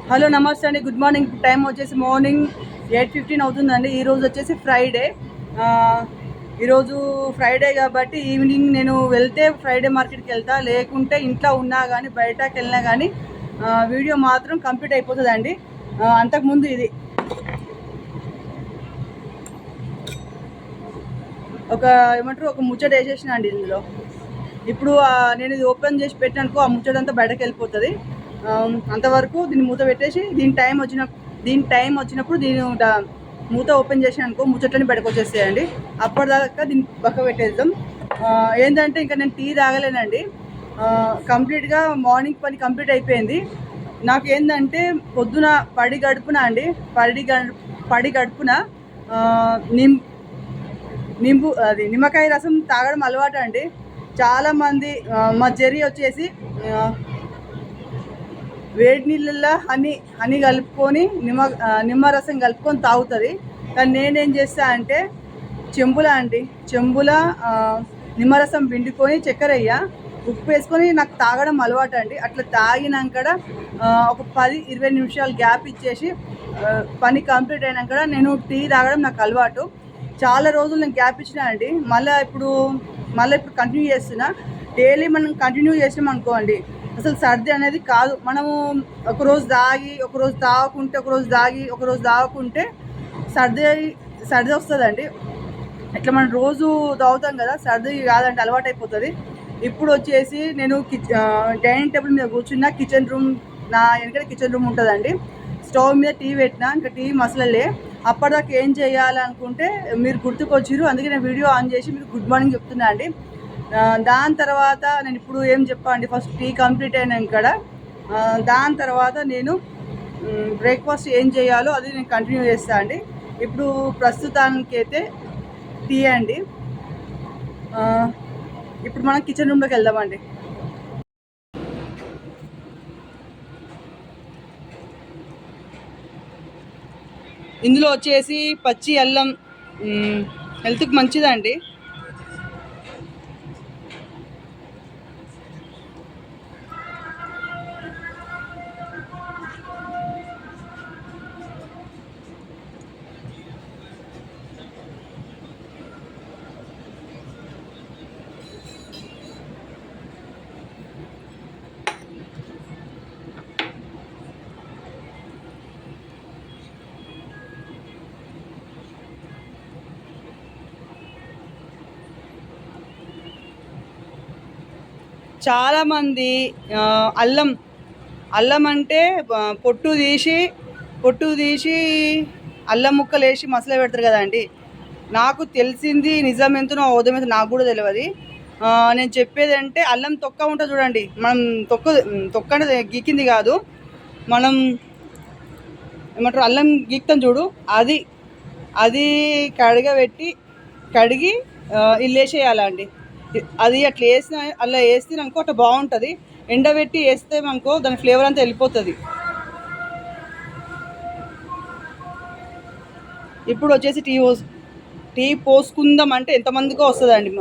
Hello నమస్తే అండి, good morning. Time వచ్చేసి మార్నింగ్ 8:15 అవుతుందండి. ఈరోజు వచ్చేసి ఫ్రైడే. ఈరోజు ఫ్రైడే కాబట్టి ఈవినింగ్ నేను వెళ్తే ఫ్రైడే మార్కెట్కి వెళ్తా, లేకుంటే ఇంట్లో ఉన్నా కానీ బయటకు వెళ్ళినా కానీ వీడియో మాత్రం కంప్లీట్ అయిపోతుందండి. అంతకుముందు ఇది ఒక ముచ్చట వేసేసిన అండి ఇందులో. ఇప్పుడు నేను ఇది ఓపెన్ చేసి పెట్టిననుకో ఆ ముచ్చటంతా బయటకు వెళ్ళిపోతుంది. అంతవరకు దీన్ని మూత పెట్టేసి దీని టైం వచ్చినప్పుడు మూత ఓపెన్ చేసిననుకో ముచ్చట్లని బయటకు వచ్చేస్తాయండి. అప్పటిదాకా దీన్ని పక్క పెట్టేద్దాం. ఏంటంటే ఇంకా నేను టీ తాగలేనండి. కంప్లీట్గా మార్నింగ్ పని కంప్లీట్ అయిపోయింది. నాకు ఏంటంటే పొద్దున పడి గడుపున నిమ్మకాయ రసం తాగడం అలవాటు అండి. చాలామంది మా జెర్రీ వచ్చేసి వేడి నీళ్ళల్లో హనీ కలుపుకొని నిమ్మరసం కలుపుకొని తాగుతుంది. కానీ నేనేం చేస్తా అంటే చెంబుల నిమ్మరసం పిండుకొని చక్కెర ఉప్పు వేసుకొని నాకు తాగడం అలవాటు అండి. అట్లా తాగినాక ఒక 10-20 నిమిషాలు గ్యాప్ ఇచ్చేసి పని కంప్లీట్ అయినాక నేను టీ తాగడం నాకు అలవాటు. చాలా రోజులు నేను గ్యాప్ ఇచ్చినా అండి. మళ్ళీ ఇప్పుడు కంటిన్యూ చేస్తున్నా. డైలీ మనం కంటిన్యూ చేసినాం అనుకోండి, అసలు సర్ది అనేది కాదు. మనము ఒకరోజు తాగుకుంటే సర్ది వస్తుందండి. ఇట్లా మనం రోజు తాగుతాం కదా, సర్ది కాదండి, అలవాటు అయిపోతుంది. ఇప్పుడు వచ్చేసి నేను డైనింగ్ టేబుల్ మీద కూర్చున్నా. నా వెనకాల కిచెన్ రూమ్ ఉంటుందండి. స్టవ్ మీద టీ పెట్టినా, ఇంకా టీ మసలలే. అప్పటిదాకా ఏం చేయాలనుకుంటే మీరు గుర్తుకొచ్చిరు, అందుకే నేను వీడియో ఆన్ చేసి మీకు గుడ్ మార్నింగ్ చెప్తున్నా అండి. దాని తర్వాత నేను ఇప్పుడు ఏం చెప్పండి, ఫస్ట్ టీ కంప్లీట్ అయినాక దాని తర్వాత నేను బ్రేక్ఫాస్ట్ ఏం చేయాలో అది నేను కంటిన్యూ చేస్తాను అండి. ఇప్పుడు ప్రస్తుతానికైతే టీ అండి. ఇప్పుడు మనం కిచెన్ రూమ్లోకి వెళ్దామండి. ఇందులో వచ్చేసి పచ్చి అల్లం హెల్త్కి మంచిదండి. చాలామంది అల్లం అంటే పొట్టు తీసి అల్లం ముక్కలు వేసి మసాలా పెడతారు కదండి. నాకు తెలిసింది నిజం ఎంతనో అవధం ఎంతో నాకు కూడా తెలియదు. నేను చెప్పేది అంటే అల్లం తొక్క ఉంటుంది చూడండి, మనం తొక్క అంటే గీకింది కాదు, మనం ఏమంటారు అల్లం గీక్తాం చూడు, అది కడిగి ఇల్లు వేసేయాలండి. అది అట్లా వేస్తే అనుకో అట్లా బాగుంటుంది. ఎండబెట్టి వేస్తే అనుకో దాని ఫ్లేవర్ అంతా వెళ్ళిపోతుంది. ఇప్పుడు వచ్చేసి టీ పోసుకుందాం అంటే ఎంతమందికో వస్తుందండి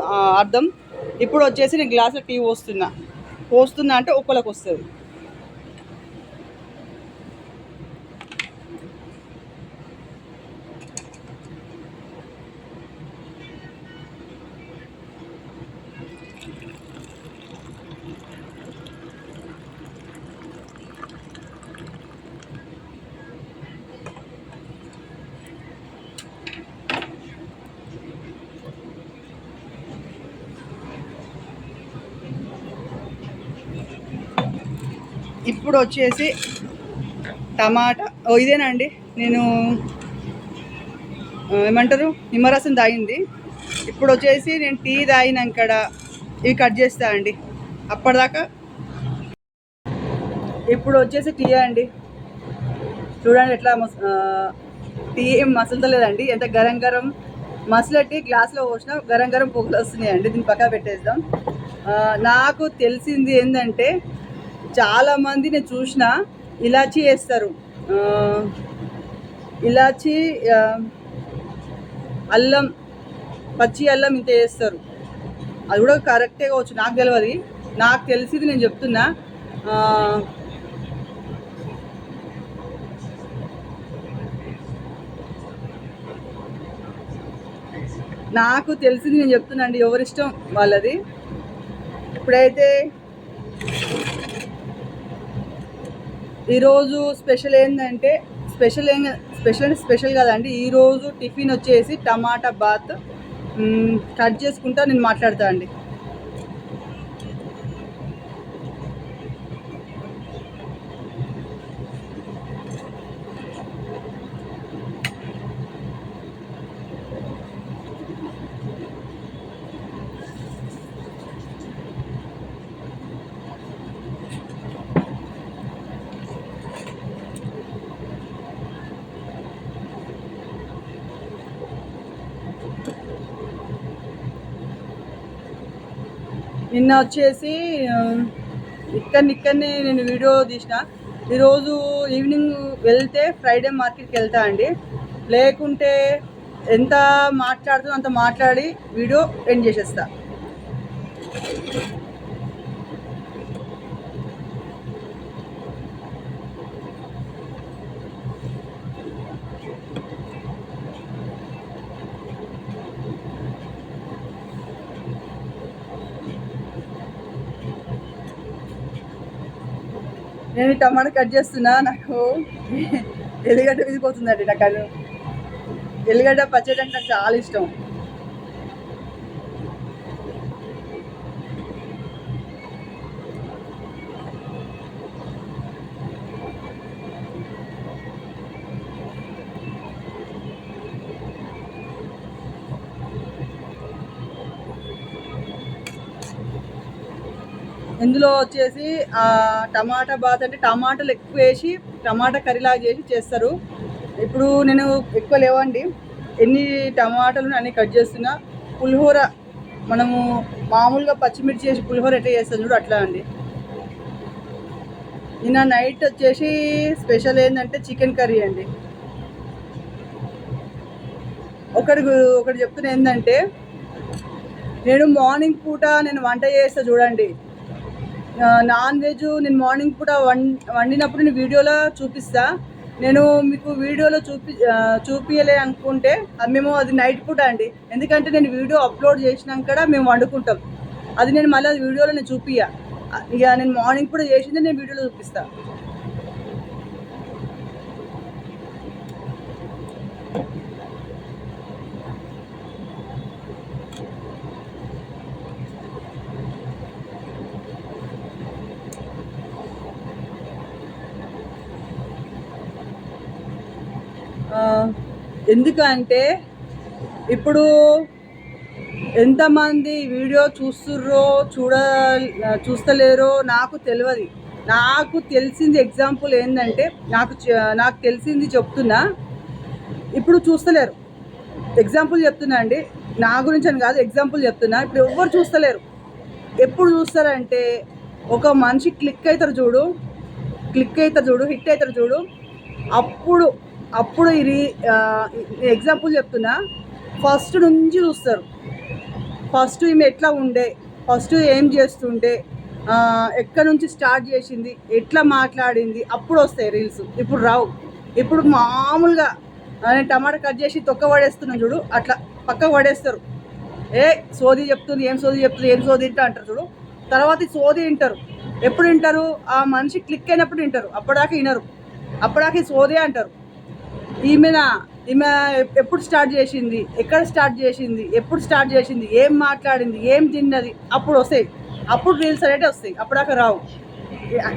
అర్థం. ఇప్పుడు వచ్చేసి నేను గ్లాసులో టీ పోస్తున్నా అంటే ఒక్కలకు వస్తుంది. ఇప్పుడు వచ్చేసి టమాటా ఇదేనండి, నేను ఏమంటారు నిమ్మరసం తాగింది. ఇప్పుడు వచ్చేసి నేను టీ తాగినాక ఇవి కట్ చేస్తా అండి. అప్పటిదాకా ఇప్పుడు వచ్చేసి టీ అండి. చూడండి ఎట్లా టీ ఏం మసలుతలేదండి. ఎంత గరం మసలట్టి గ్లాస్లో పోసినా గరం పొగలు వస్తున్నాయండి. దీన్ని పక్క పెట్టేద్దాం. నాకు తెలిసింది ఏంటంటే చాలామంది నేను చూసిన ఇలాచీ వేస్తారు, ఇలాచీ అల్లం పచ్చి అల్లం ఇంత వేస్తారు. అది కూడా కరెక్టే కావచ్చు, నాకు తెలియదు. నాకు తెలిసింది నేను చెప్తున్నా. నాకు తెలిసింది నేను చెప్తున్నా అండి, ఎవరిష్టం వాళ్ళది. ఇప్పుడైతే ఈరోజు స్పెషల్ ఏంటంటే స్పెషల్ కదండి. ఈరోజు టిఫిన్ వచ్చేసి టమాటా బాత్. కట్ చేసుకుంటా నేను మాట్లాడతా అండి. నిన్న వచ్చేసి ఇక్కడనే నేను వీడియో తీసిన. ఈరోజు ఈవినింగ్ వెళ్తే ఫ్రైడే మార్కెట్కి వెళ్తా అండి. లేకుంటే ఎంత మాట్లాడుతుందో అంత మాట్లాడి వీడియో ఎండ్ చేసేస్తా. నేను టమాటా కట్ చేస్తున్నా. నాకు ఎల్లిగడ్డ విదిపోతుందండి. నాకు అది ఎల్లిగడ్డ పచ్చడి అంటే నాకు చాలా ఇష్టం. ఇందులో వచ్చేసి టమాటా బాత్ అంటే టమాటాలు ఎక్కువ వేసి టమాటా కర్రీలాగా చేసి చేస్తారు. ఇప్పుడు నేను ఎక్కువ లేవండి, ఎన్ని టమాటాలు అన్నీ కట్ చేస్తున్నా. పులిహోర మనము మామూలుగా పచ్చిమిర్చి చేసి పులిహోర ఎట్లా చేస్తాం చూడు, అట్లా అండి. నిన్న నైట్ వచ్చేసి స్పెషల్ ఏంటంటే చికెన్ కర్రీ అండి. ఒకటి చెప్తున్నా ఏంటంటే, నేను మార్నింగ్ పూట నేను వంట చేస్తా చూడండి. నాన్ వెజ్ నేను మార్నింగ్ పూట వండినప్పుడు నేను వీడియోలో చూపిస్తా. నేను మీకు వీడియోలో చూపించలే అనుకుంటే మేము అది నైట్ పూట అండి. ఎందుకంటే నేను వీడియో అప్లోడ్ చేసినాక మేము వండుకుంటాం. అది నేను మళ్ళీ అది వీడియోలో నేను చూపియ్య. ఇక నేను మార్నింగ్ పూట చేసింది నేను వీడియోలో చూపిస్తా. ఎందుకంటే ఇప్పుడు ఎంతమంది వీడియో చూస్తలేరో నాకు తెలియదు. నాకు తెలిసింది ఎగ్జాంపుల్ ఏంటంటే, నాకు తెలిసింది చెప్తున్నా. ఇప్పుడు చూస్తలేరు. ఎగ్జాంపుల్ చెప్తున్నా అండి, నా గురించి అని కాదు, ఎగ్జాంపుల్ చెప్తున్నా. ఇప్పుడు ఎవ్వరు చూస్తలేరు. ఎప్పుడు చూస్తారంటే, ఒక మనిషి క్లిక్ అవుతారు చూడు, హిట్ అవుతారు చూడు, అప్పుడు ఇది ఎగ్జాంపుల్ చెప్తున్నా. ఫస్ట్ నుంచి చూస్తారు. ఫస్ట్ ఈమె ఎట్లా ఉండే, ఫస్ట్ ఏం చేస్తుండే, ఎక్కడి నుంచి స్టార్ట్ చేసింది, ఎట్లా మాట్లాడింది, అప్పుడు వస్తాయి రీల్స్. ఇప్పుడు రావు. ఇప్పుడు మామూలుగా నేను టమాటా కట్ చేసి తొక్క పడేస్తున్నాను చూడు, అట్లా పక్కకు పడేస్తారు. సోది చెప్తుంది, ఏం సోది అంటారు చూడు. తర్వాత ఈ సోది వింటారు. ఎప్పుడు వింటారు? ఆ మనిషి క్లిక్ అయినప్పుడు వింటారు. అప్పటిదాకా వినరు. అప్పటిదాకా ఈ సోదే అంటారు. ఈమె ఎప్పుడు స్టార్ట్ చేసింది, ఎక్కడ స్టార్ట్ చేసింది, ఎప్పుడు స్టార్ట్ చేసింది, ఏం మాట్లాడింది, ఏం తిన్నది, అప్పుడు వస్తాయి. అప్పుడు రీల్స్ అనేవి వస్తాయి. అప్పుడాక రావు.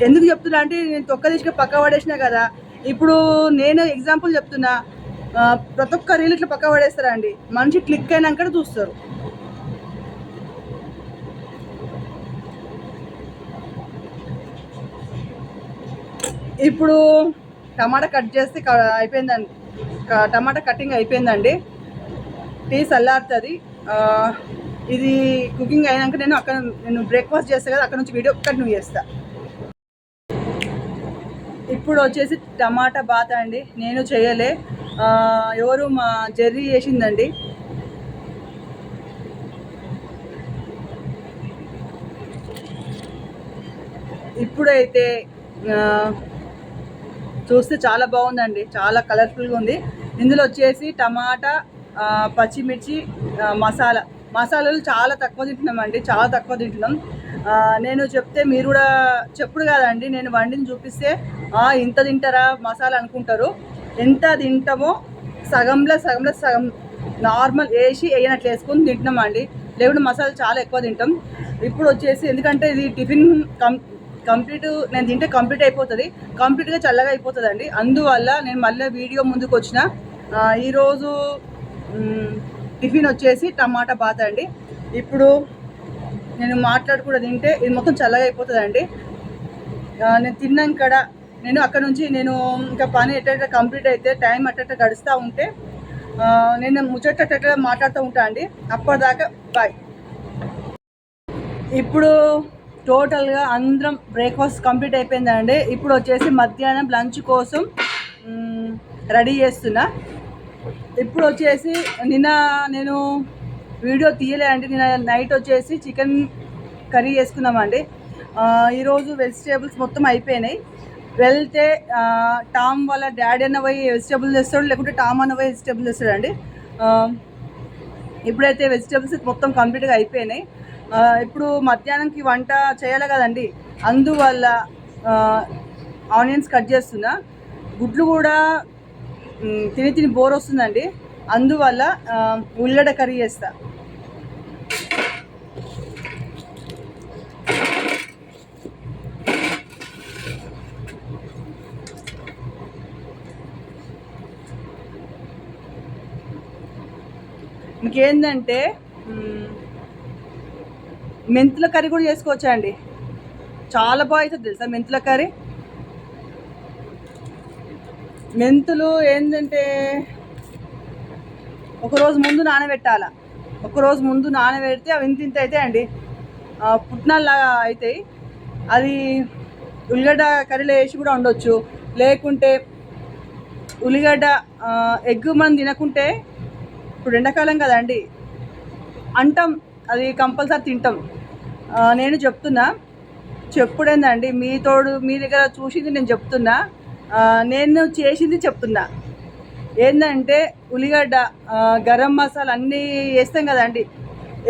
ఎందుకు చెప్తున్నా అంటే, నేను తొక్క తీసుకు పక్క పడేసినా కదా. ఇప్పుడు నేను ఎగ్జాంపుల్ చెప్తున్నా. ప్రతి ఒక్క రీల్ ఇట్లా పక్క పడేస్తారా అండి. మనిషి క్లిక్ అయినాక చూస్తారు. ఇప్పుడు టమాటా కట్ చేస్తే అయిపోయిందండి. టమాటా కటింగ్ అయిపోయిందండి. టీ చల్లారుతుంది. ఇది కుకింగ్ అయినాక నేను బ్రేక్ఫాస్ట్ చేస్తాను కదా, అక్కడ నుంచి వీడియో కంటిన్యూ చేస్తా. ఇప్పుడు వచ్చేసి టమాటా బాత్ అండి. నేను చేయలే, ఎవరు మా జెర్రీ చేసిందండి. ఇప్పుడైతే చూస్తే చాలా బాగుందండి, చాలా కలర్ఫుల్గా ఉంది. ఇందులో వచ్చేసి టమాటా, పచ్చిమిర్చి, మసాలాలు చాలా తక్కువ తింటున్నామండి, చాలా తక్కువ తింటున్నాం. నేను చెప్తే మీరు కూడా చెప్పుడు కాదండి, నేను వండిని చూపిస్తే ఇంత తింటారా మసాలా అనుకుంటారు. ఎంత తింటామో సగం నార్మల్ వేయనట్లు వేసుకొని తింటున్నామండి. లేకుంటే మసాలా చాలా ఎక్కువ తింటాం. ఇప్పుడు వచ్చేసి ఎందుకంటే ఇది టిఫిన్ కంప్లీట్ నేను తింటే కంప్లీట్ అయిపోతుంది, కంప్లీట్గా చల్లగా అయిపోతుంది అండి. అందువల్ల నేను మళ్ళీ వీడియో ముందుకు వచ్చిన. ఈరోజు టిఫిన్ వచ్చేసి టమాటా బాత్ అండి. ఇప్పుడు నేను మాట్లాడుకుంటూ తింటే ఇది మొత్తం చల్లగా అయిపోతుంది అండి. నేను తిన్నాక నేను అక్కడ నుంచి నేను ఇంకా పని ఎట్ట కంప్లీట్ అయితే టైం అట్ట గడుస్తూ ఉంటే నేను ముచ్చట మాట్లాడుతూ ఉంటా అండి. అప్పటిదాకా బాయ్. ఇప్పుడు టోటల్గా అందరం బ్రేక్ఫాస్ట్ కంప్లీట్ అయిపోయిందండి. ఇప్పుడు వచ్చేసి మధ్యాహ్నం లంచ్ కోసం రెడీ చేస్తున్నా. ఇప్పుడు వచ్చేసి నిన్న నేను వీడియో తీయలే అండి. నిన్న నైట్ వచ్చేసి చికెన్ కర్రీ చేసుకున్నామండి. ఈరోజు వెజిటేబుల్స్ మొత్తం అయిపోయినాయి. వెళ్తే టామ్ వాళ్ళ డాడీ అన్న పోయి వెజిటేబుల్ తెస్తాడు, లేకుంటే టామ్ అన్న పోయి వెజిటేబుల్ తెస్తాడండి. ఇప్పుడైతే వెజిటేబుల్స్ మొత్తం కంప్లీట్గా అయిపోయినాయి. ఇప్పుడు మధ్యాహ్నంకి వంట చేయాలి కదండి, అందువల్ల ఆనియన్స్ కట్ చేస్తున్నా. గుడ్లు కూడా తిని బోర్ వస్తుందండి, అందువల్ల ఉల్లిగడ్డ కర్రీ చేస్తా. ఇంకేంటంటే మెంతుల కర్రీ కూడా చేసుకోవచ్చా అండి, చాలా బాగా అవుతుంది తెలుసా మెంతుల కర్రీ. మెంతులు ఏంటంటే ఒకరోజు ముందు నానబెట్టాల. ఒకరోజు ముందు నానబెడితే అవి ఇంత అవుతాయి అండి, పుట్నాల్లాగా అవుతాయి. అది ఉల్లిగడ్డ కర్రీలో వేసి కూడా ఉండొచ్చు, లేకుంటే ఉల్లిగడ్డ ఎగ్ మనం తినకుంటే ఇప్పుడు ఎండాకాలం కదండి అంటాం, అది కంపల్సరీ తింటాం. నేను చెప్తున్నా, చెప్పుడేందండి మీ దగ్గర చూసింది నేను చెప్తున్నా, నేను చేసింది చెప్తున్నా. ఏంటంటే ఉల్లిగడ్డ గరం మసాలా అన్నీ వేస్తాం కదండి.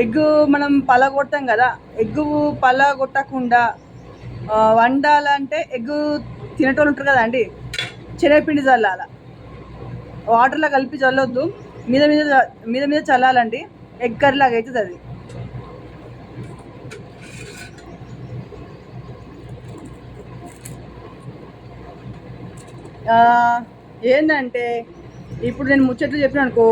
ఎగ్గు మనం పలగొడతాం కదా, ఎగ్గు పలగొట్టకుండా వండాలంటే ఎగ్గు తినేటోళ్ళు ఉంటారు కదండి, శనగపిండి చల్లాల, వాటర్లో కలిపి చల్లొద్దు, మీద మీద చల్లాలండి. ఎగ్ కర్రీ లాగా అవుతుంది అది. ఏంటంటే ఇప్పుడు నేను ముచ్చట్లు చెప్పిన అనుకో,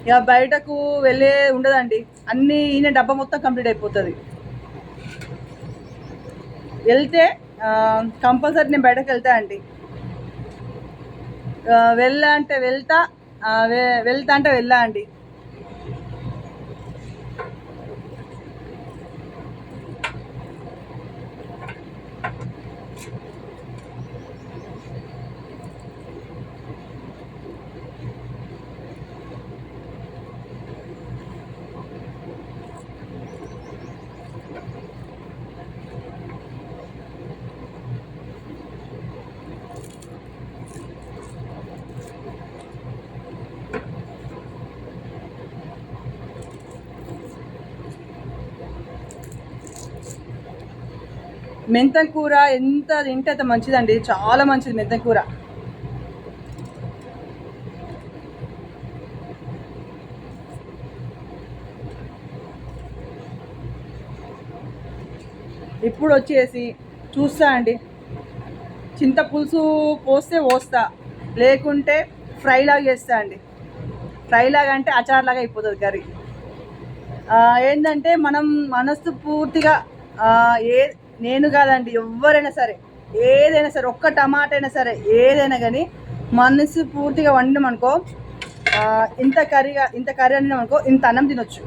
ఇక బయటకు వెళ్ళే ఉండదండి, అన్నీ ఈయన డబ్బా మొత్తం కంప్లీట్ అయిపోతుంది. వెళ్తే కంపల్సరీ నేను బయటకు వెళ్తా అండి. వెళ్తా అంటే వెళ్ళా అండి. మెంతం కూర ఎంత తింటే అంత మంచిదండి, చాలా మంచిది మెంతం కూర. ఇప్పుడు వచ్చేసి చూస్తా అండి, చింతపులుసు పోస్తా, లేకుంటే ఫ్రైలాగా చేస్తా అండి. ఫ్రైలాగా అంటే అచార్లాగా అయిపోతుంది కర్రీ. ఏంటంటే మనం మనసు పూర్తిగా నేను కాదండి, ఎవరైనా సరే, ఏదైనా సరే, ఒక్క టమాటా అయినా సరే, ఏదైనా కానీ మనసు పూర్తిగా వండినామనుకో, ఇంత కర్రీ వండినామనుకో, ఇంత అన్నం తినొచ్చు.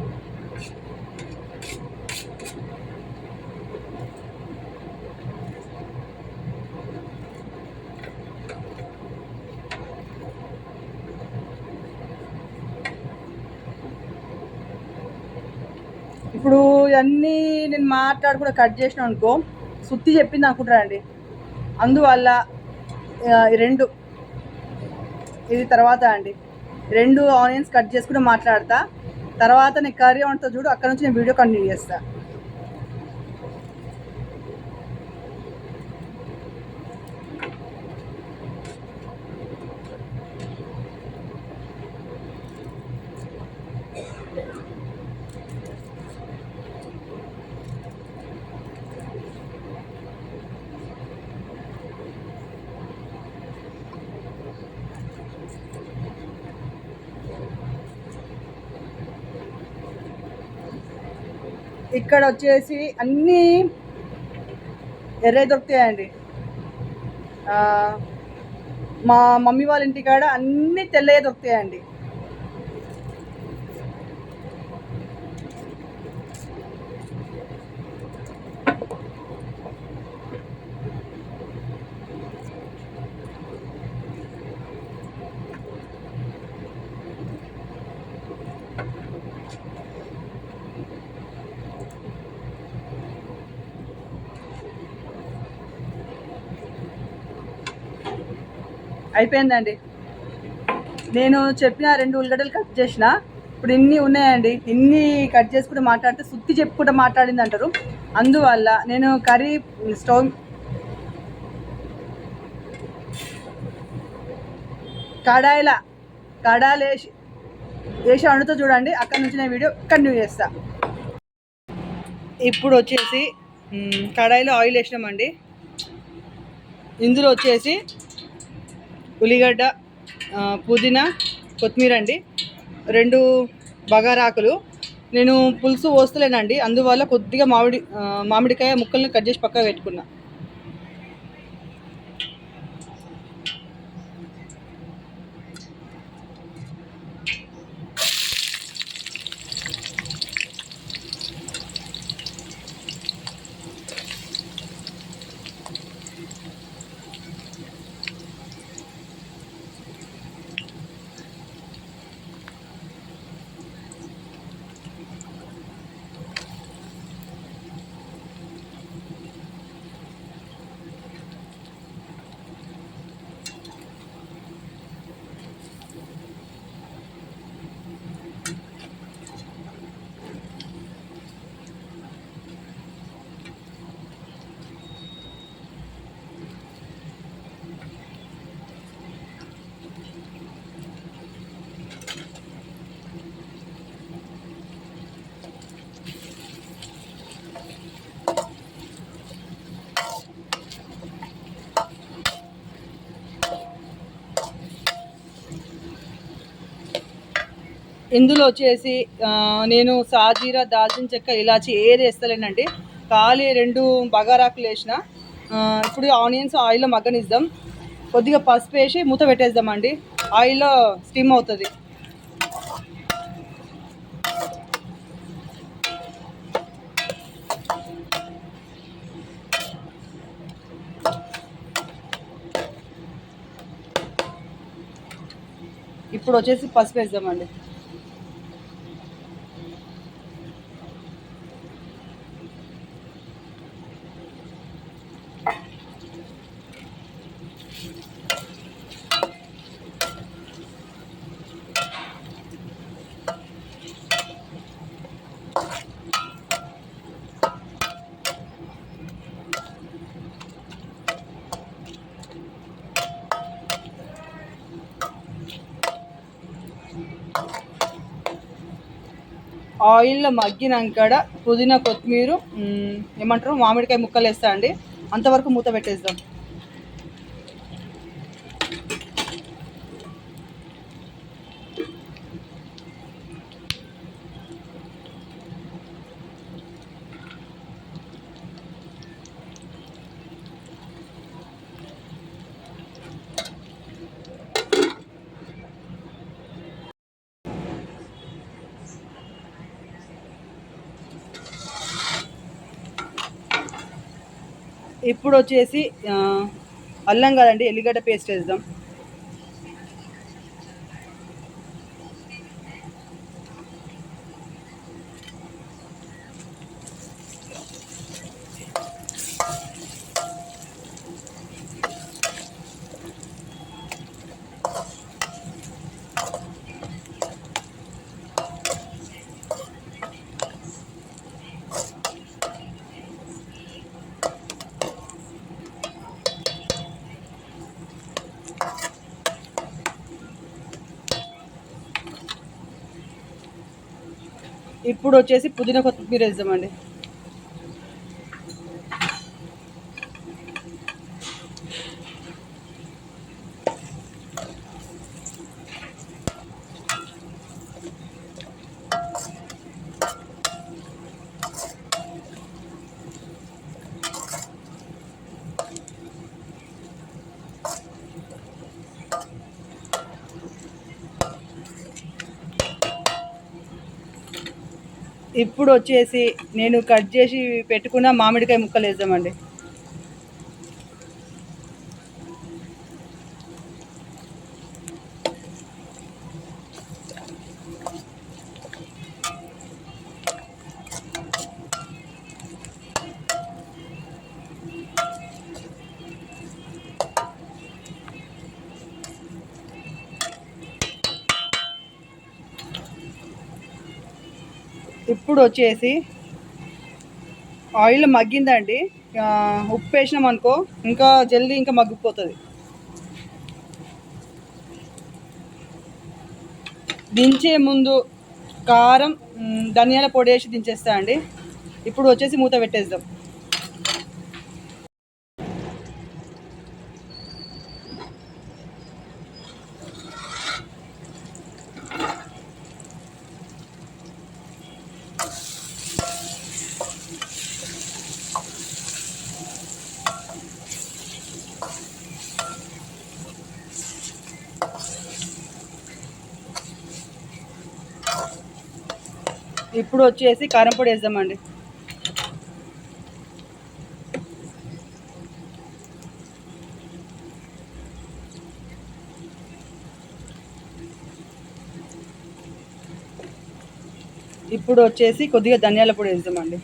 ఇప్పుడు ఇవన్నీ నేను కూడా కట్ చేసిన అనుకో, సుత్తి చెప్పింది అనుకుంటారండి. అందువల్ల ఇది తర్వాత అండి 2 ఆనియన్స్ కట్ చేసుకుంటూ మాట్లాడతా. తర్వాత నేను కర్రీ వండుతా చూడు, అక్కడ నుంచి నేను వీడియో కంటిన్యూ చేస్తాను. ఇక్కడ వచ్చేసి అన్నీ ఎర్ర దొరుకుతాయండి. మా మమ్మీ వాళ్ళ ఇంటికాడ అన్నీ తెల్లగా దొరుకుతాయండి. అయిపోయిందండి. నేను చెప్పిన 2 ఉల్లిగడ్డలు కట్ చేసిన. ఇప్పుడు ఇన్ని ఉన్నాయండి. ఇన్ని కట్ చేసుకుంటూ మాట్లాడితే సుత్తి చెప్పుకుంటూ మాట్లాడింది అంటారు. అందువల్ల నేను కర్రీ స్టవ్ కడాయిలో వేసి వండుతో చూడండి. అక్కడ నుంచి నేను వీడియో కంటిన్యూ చేస్తా. ఇప్పుడు వచ్చేసి కడాయిలో ఆయిల్ వేసినామండి. ఇందులో వచ్చేసి ఉల్లిగడ్డ, పుదీనా, కొత్తిమీర అండి, 2 బగారాకులు. నేను పులుసు పోస్తలేనండి, అందువల్ల కొద్దిగా మామిడికాయ ముక్కల్ని కట్ చేసి పక్కగా పెట్టుకున్నా. ఇందులో వచ్చేసి నేను సాజీరా, దాల్చిన చెక్క, ఇలాచి ఏది వేస్తలేనండి. ఖాళీ 2 బగారాకులు వేసిన. ఇప్పుడు ఆనియన్స్ ఆయిల్లో మగ్గనిద్దాం. కొద్దిగా పసుపు వేసి మూత పెట్టేద్దామండి. ఆయిల్లో స్టీమ్ అవుతుంది. ఇప్పుడు వచ్చేసి పసుపు వేద్దామండి. ఆయిల్లో మగ్గినాక పుదీనా, కొత్తిమీర, ఏమంటారు మామిడికాయ ముక్కలు వేస్తా అండి. అంతవరకు మూత పెట్టేద్దాం. ఇప్పుడు వచ్చేసి అల్లం కదండి, ఎల్లిగడ్డ పేస్ట్ వేద్దాం. ఇప్పుడు వచ్చేసి పుదీనా కొత్తిమీర వేద్దామండి. ఇప్పుడు వచ్చేసి నేను కట్ చేసి పెట్టుకున్న మామిడికాయ ముక్కలు వేద్దామండి. ఇప్పుడు వచ్చేసి ఆయిల్ మగ్గిందండి, ఉప్పు వేసినాం అనుకో ఇంకా జల్దీ ఇంకా మగ్గిపోతుంది. దించే ముందు కారం ధనియాల పొడి వేసి దించేస్తా అండి. ఇప్పుడు వచ్చేసి మూత పెట్టేద్దాం. ఇప్పుడు వచ్చేసి కారం పొడి వేద్దామండి. ఇప్పుడు వచ్చేసి కొద్దిగా ధనియాల పొడి వేద్దామండి.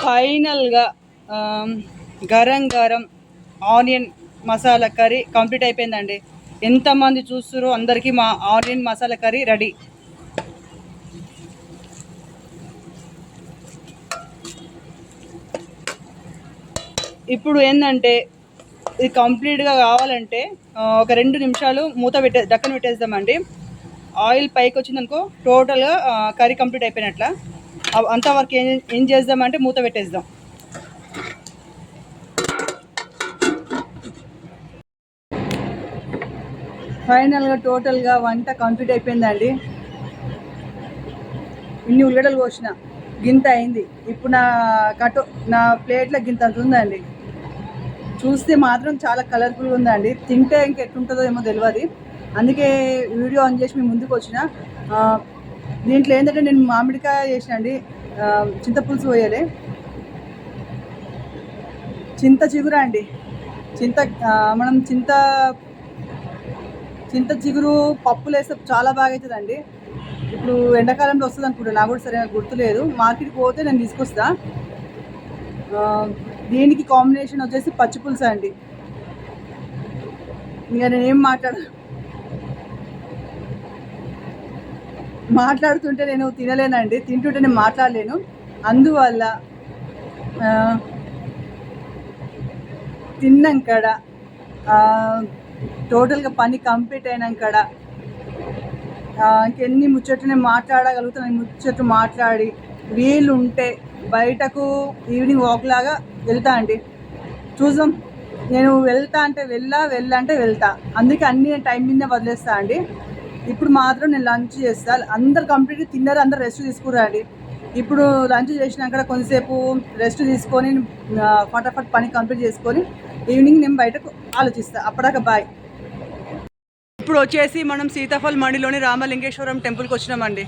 ఫైనల్గా garam garam onion masala curry complete అయిపోయిందండి. ఎంతమంది చూస్తారో అందరికీ మా ఆనియన్ మసాలా కర్రీ రెడీ. ఇప్పుడు ఏంటంటే ఇది కంప్లీట్గా కావాలంటే ఒక 2 నిమిషాలు దక్కన పెట్టేద్దామండి. ఆయిల్ పైకి వచ్చిందనుకో టోటల్గా కర్రీ కంప్లీట్ అయిపోయినట్ల. అంతవరకు ఏం చేద్దామంటే మూత పెట్టేద్దాం. ఫైనల్గా టోటల్గా వంట కంప్లీట్ అయిపోయిందండి. ఇన్ని ఉల్లిగడ్డలు కోసిన గింత అయింది. ఇప్పుడు నా ప్లేట్లో గింత అంత ఉందండి. చూస్తే మాత్రం చాలా కలర్ఫుల్గా ఉందండి. తింటే ఇంకెట్లుంటుందో ఏమో తెలియదు. అందుకే వీడియో ఆన్ చేసి మీ ముందుకు వచ్చిన. దీంట్లో ఏంటంటే నేను మామిడికాయ చేసిన అండి, చింతపులుసు పోయాలి. చింత చిగురు అండి, మనం చింత చిగురు పప్పులు వేస్తే చాలా బాగా అవుతుందండి. ఇప్పుడు ఎండాకాలంలో వస్తుంది అనుకుంటా, నాకు కూడా సరిగా గుర్తులేదు. మార్కెట్కి పోతే నేను తీసుకొస్తా. దీనికి కాంబినేషన్ వచ్చేసి పచ్చిపులుసు అండి. ఇంకా నేనేం మాట్లాడుతుంటే నేను తినలేనండి, తింటుంటే నేను మాట్లాడలేను. అందువల్ల తిన్నాక టోటల్గా పని కంప్లీట్ అయినాక ఇంకెన్ని ముచ్చట్లు నేను మాట్లాడగలుగుతాను. ముచ్చట్లు మాట్లాడి వీలు ఉంటే బయటకు ఈవినింగ్ వాక్ లాగా వెళ్తా అండి. చూద్దాం, నేను వెళ్తా అంటే వెళ్తా. అందుకే అన్ని టైం మీద వదిలేస్తా అండి. ఇప్పుడు మాత్రం నేను లంచ్ చేస్తా. అందరు కంప్లీట్గా తిన్నారు, అందరు రెస్ట్ తీసుకురండి. ఇప్పుడు లంచ్ చేసినాక కొంతసేపు రెస్ట్ తీసుకొని ఫటాఫట్ పని కంప్లీట్ చేసుకొని ఈవినింగ్ నేను బయటకు ఆలోచిస్తా. అప్పటిదాకా బాయ్. ఇప్పుడు వచ్చేసి మనం సీతాఫల్ మండిలోని రామలింగేశ్వరం టెంపుల్కి వచ్చినామండి.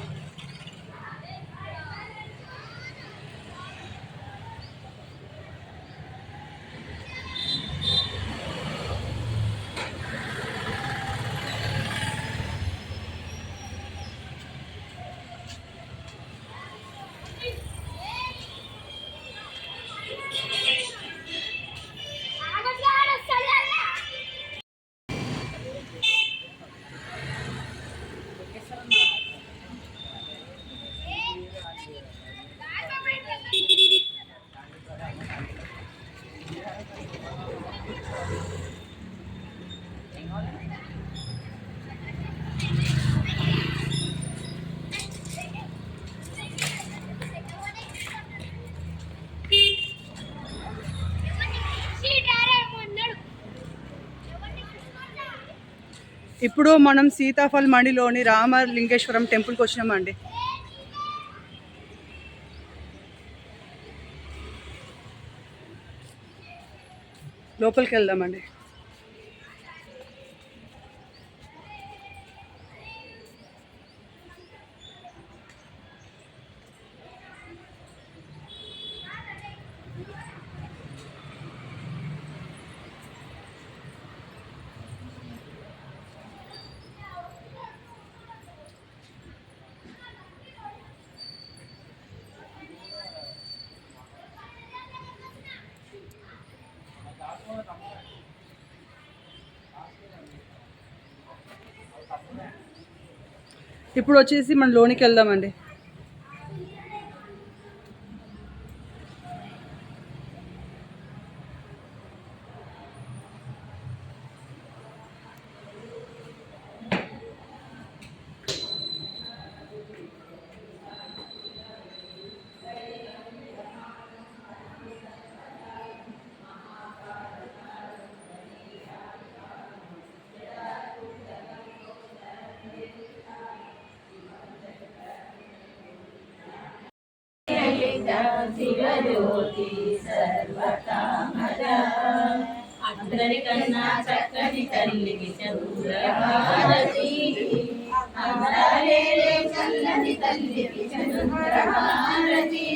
ఇప్పుడు మనం సీతాఫల్ మండిలోని రామలింగేశ్వరం టెంపుల్కి వచ్చినామండి. లోపలికి వెళ్దామండి. ఇప్పుడు వచ్చేసి మనం లోనికి వెళ్దామండి. శివజ్యోతి సర్వకామద అందరికన్నా చక్కని తల్లికి చంద్రహారతి అందరేలే చల్లని తల్లికి చంద్రహారతి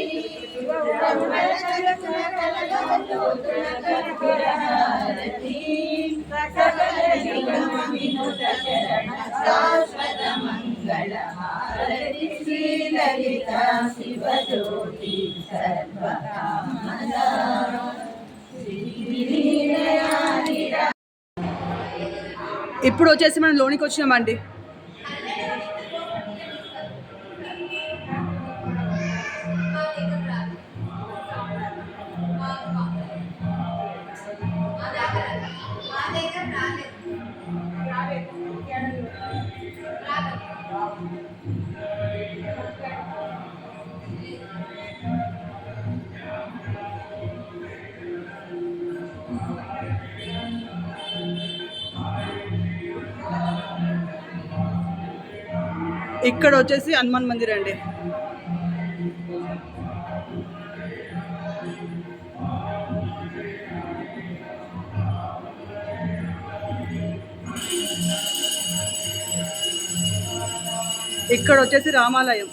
శాశ్వత మంగళ హారతి శ్రీలలిత శివజ్యోతి సర్వకామద. ఇప్పుడు వచ్చేసి మనం లోనికి వచ్చినామండి. ఇక్కడ వచ్చేసి హనుమాన్ మందిర్ అండి. ఇక్కడ వచ్చేసి రామాలయం.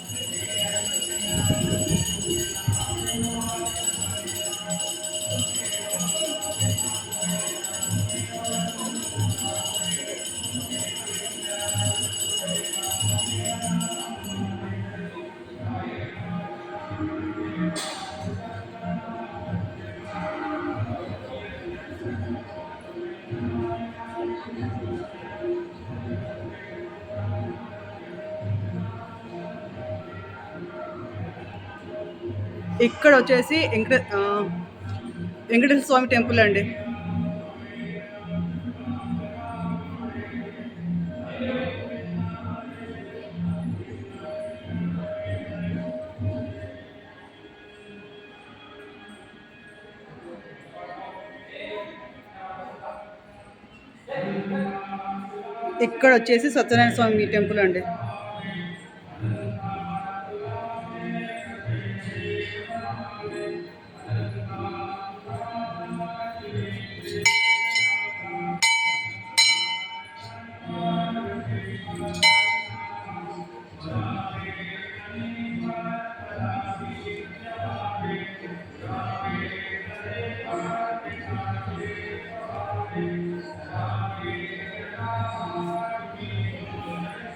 ఇక్కడ వచ్చేసి వెంకటేశ్వర స్వామి టెంపుల్ అండి. ఇక్కడ వచ్చేసి సత్యనారాయణ స్వామి టెంపుల్ అండి.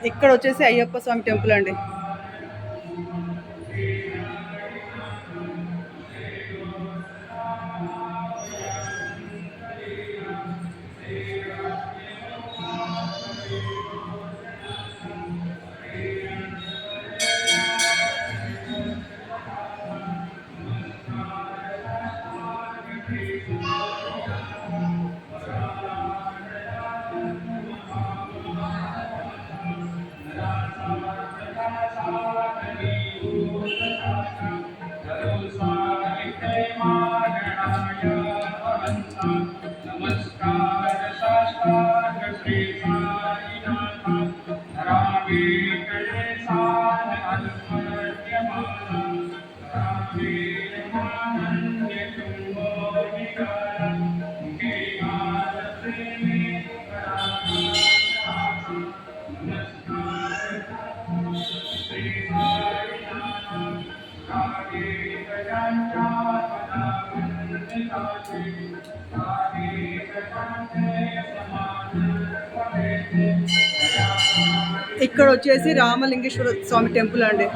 ఇక్కడ వచ్చేసి అయ్యప్ప స్వామి టెంపుల్ అండి. नमस्कार साष्टांग श्री साईनाथ रामे कलेशान अनुपद्यमाना रामे महानन्य शुम्भो विकार मुखे भारते मे नमस्कार श्री साईनाथ रामे गजानना पदावन्दिताते रामे गजानने समानस्वरेते ఇక్కడ వచ్చేసి రామలింగేశ్వర స్వామి టెంపుల్ అండి.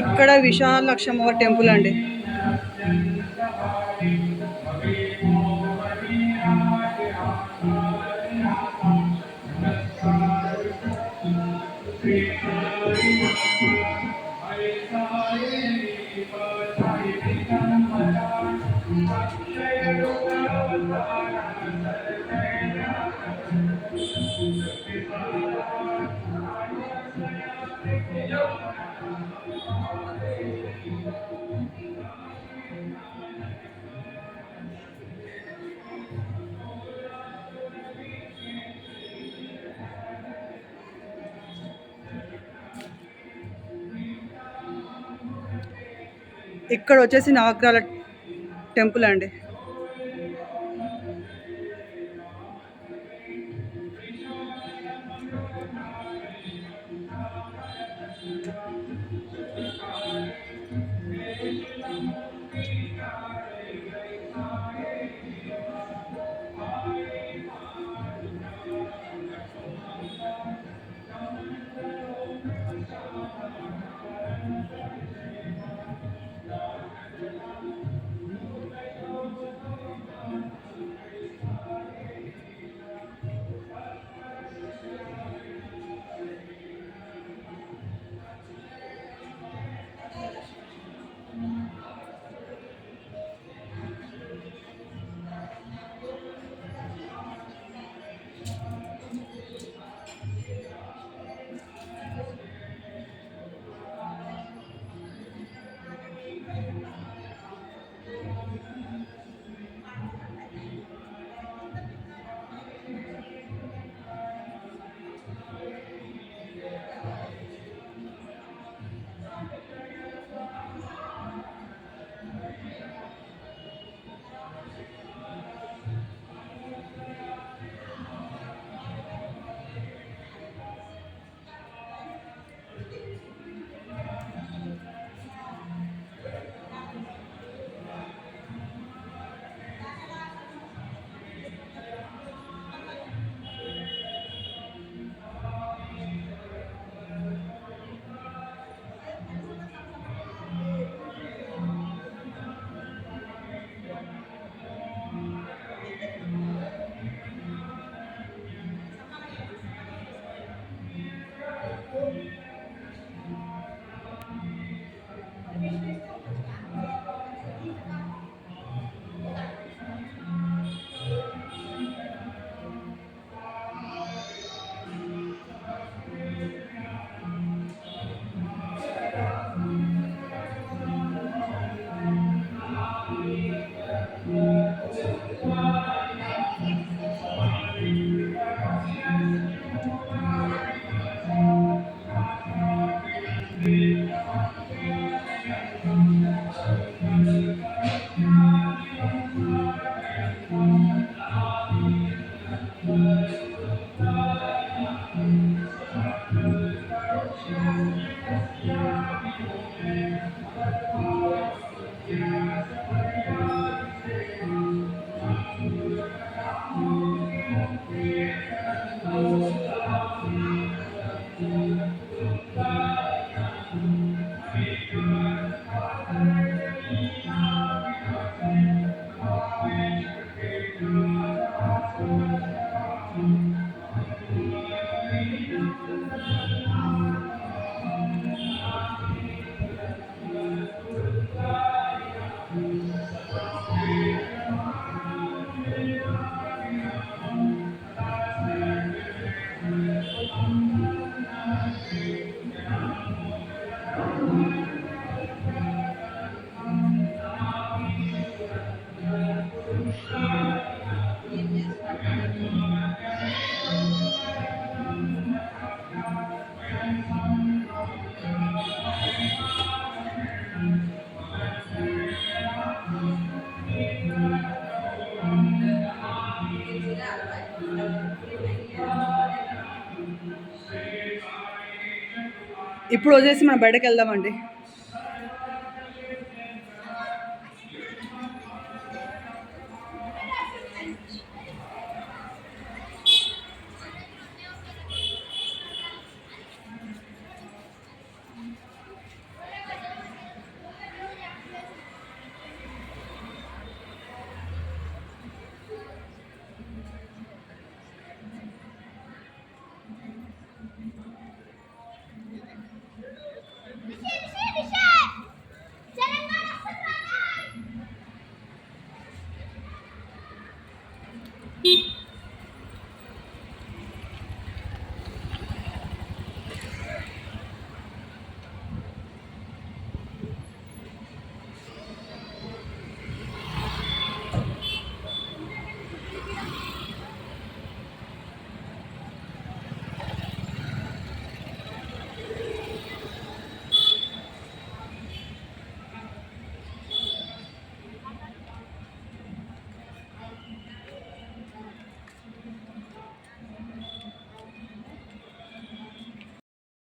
ఇక్కడ విశాలక్షి అమ్మవారి టెంపుల్ అండి. ఇక్కడ వచ్చేసి నవగ్రహాల టెంపుల్ అండి. ఇప్పుడు వచ్చేసి మనం బయటకు వెళ్దామండి.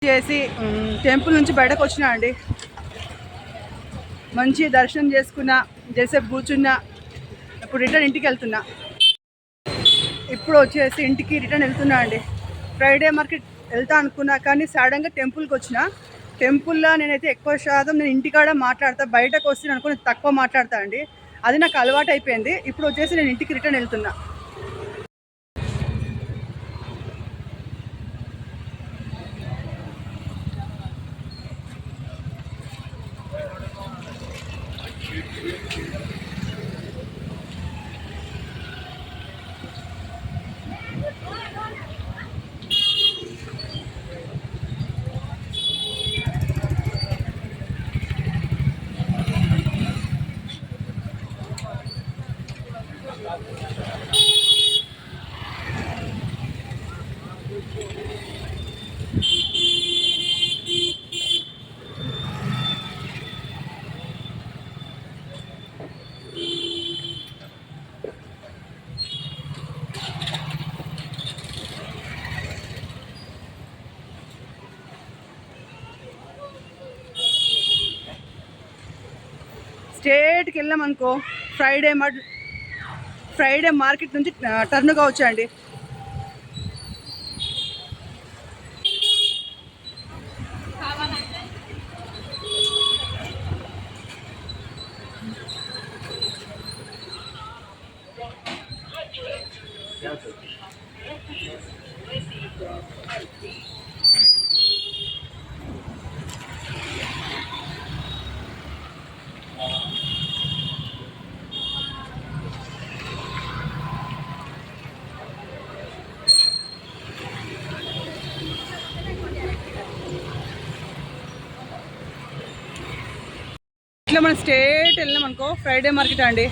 చేసి టెంపుల్ నుంచి బయటకు వచ్చినా అండి. మంచి దర్శనం చేసుకున్నా, జేసేపు కూర్చున్నా. ఇప్పుడు రిటర్న్ ఇంటికి వెళ్తున్నా. ఇప్పుడు వచ్చేసి ఇంటికి రిటర్న్ వెళ్తున్నా అండి. ఫ్రైడే మార్కెట్ వెళ్తా అనుకున్నా, కానీ సడన్గా టెంపుల్కి వచ్చిన. టెంపుల్లో నేనైతే ఎక్కువ శాతం నేను ఇంటికాడ మాట్లాడతా, బయటకు వస్తే అనుకుని తక్కువ మాట్లాడతా అండి. అది నాకు అలవాటు అయిపోయింది. ఇప్పుడు వచ్చేసి నేను ఇంటికి రిటర్న్ వెళ్తున్నా. స్ట్రేట్కి వెళ్ళాం అనుకో, ఫ్రైడే మార్కెట్ నుంచి టర్న్ కావచ్చు అండి. ఇట్లా మనం స్ట్రేట్ వెళ్ళినాం అనుకో ఫ్రైడే మార్కెట్ అండి.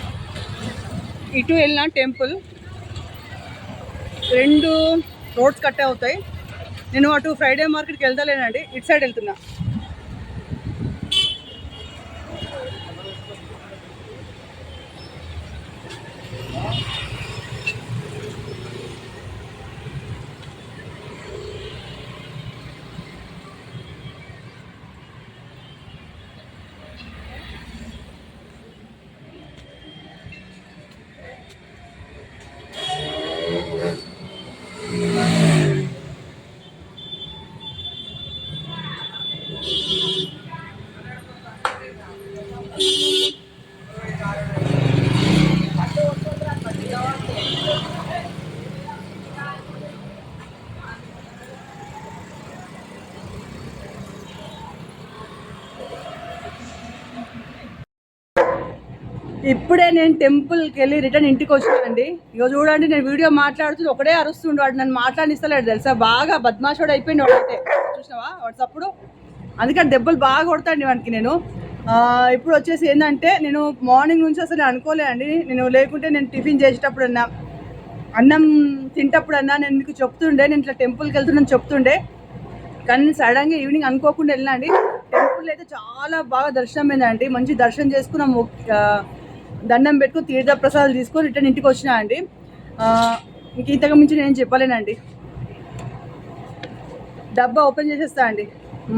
ఇటు వెళ్ళినా టెంపుల్, 2 రోడ్స్ కట్ అవుతాయి. నేను అటు ఫ్రైడే మార్కెట్కి వెళ్తలేనండి, ఇటు సైడ్ వెళ్తున్నా. ఇప్పుడే నేను టెంపుల్కి వెళ్ళి రిటర్న్ ఇంటికి వచ్చినానండి. ఇక చూడండి, నేను వీడియో మాట్లాడుతూ ఒకడే అరుస్తుండు. వాడు నన్ను మాట్లాడిస్తలేడు తెలుసా, బాగా బద్మాషోడు అయిపోయింది వాడైతే. చూసినావా వాట్సప్పుడు? అందుకని దెబ్బలు బాగా కొడతాండి వానికి నేను. ఇప్పుడు వచ్చేసి ఏంటంటే, నేను మార్నింగ్ నుంచి అసలు అనుకోలేదండి. నేను లేకుంటే నేను టిఫిన్ చేసేటప్పుడన్నా, అన్నం తింటప్పుడన్నా నేను మీకు చెప్తుండే, నేను ఇట్లా టెంపుల్కి వెళ్తున్నాను చెప్తుండే. కానీ సడన్గా ఈవినింగ్ అనుకోకుండా వెళ్ళినా అండి. టెంపుల్ అయితే చాలా బాగా దర్శనం అయిందండి. మంచి దర్శనం చేసుకున్నాం, దండం పెట్టుకుని తీర్థ ప్రసాదాలు తీసుకొని రిటర్న్ ఇంటికి వచ్చినా అండి. ఇంక ఇంతకు మించి నేను చెప్పలేనండి. డబ్బా ఓపెన్ చేసేస్తా అండి.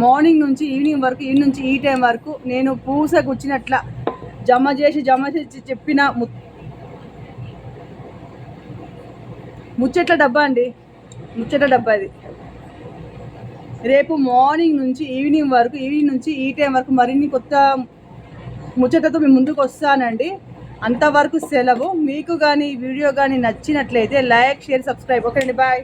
మార్నింగ్ నుంచి ఈవినింగ్ వరకు ఈ నుంచి ఈ టైం వరకు నేను పూస కూర్చున్నట్ల జమ చేసి చెప్పిన ముచ్చట్ల డబ్బా అండి, ముచ్చట్ల డబ్బా ఇది. రేపు మార్నింగ్ నుంచి ఈవినింగ్ వరకు, ఈవినింగ్ నుంచి ఈ టైం వరకు మరిన్ని కొత్త ముచ్చటతో మీ ముందుకు వస్తానండి. అంతవరకు సెలవు. మీకు కానీ ఈ వీడియో కానీ నచ్చినట్లయితే లైక్, షేర్, సబ్స్క్రైబ్. ఓకే అండి, బాయ్.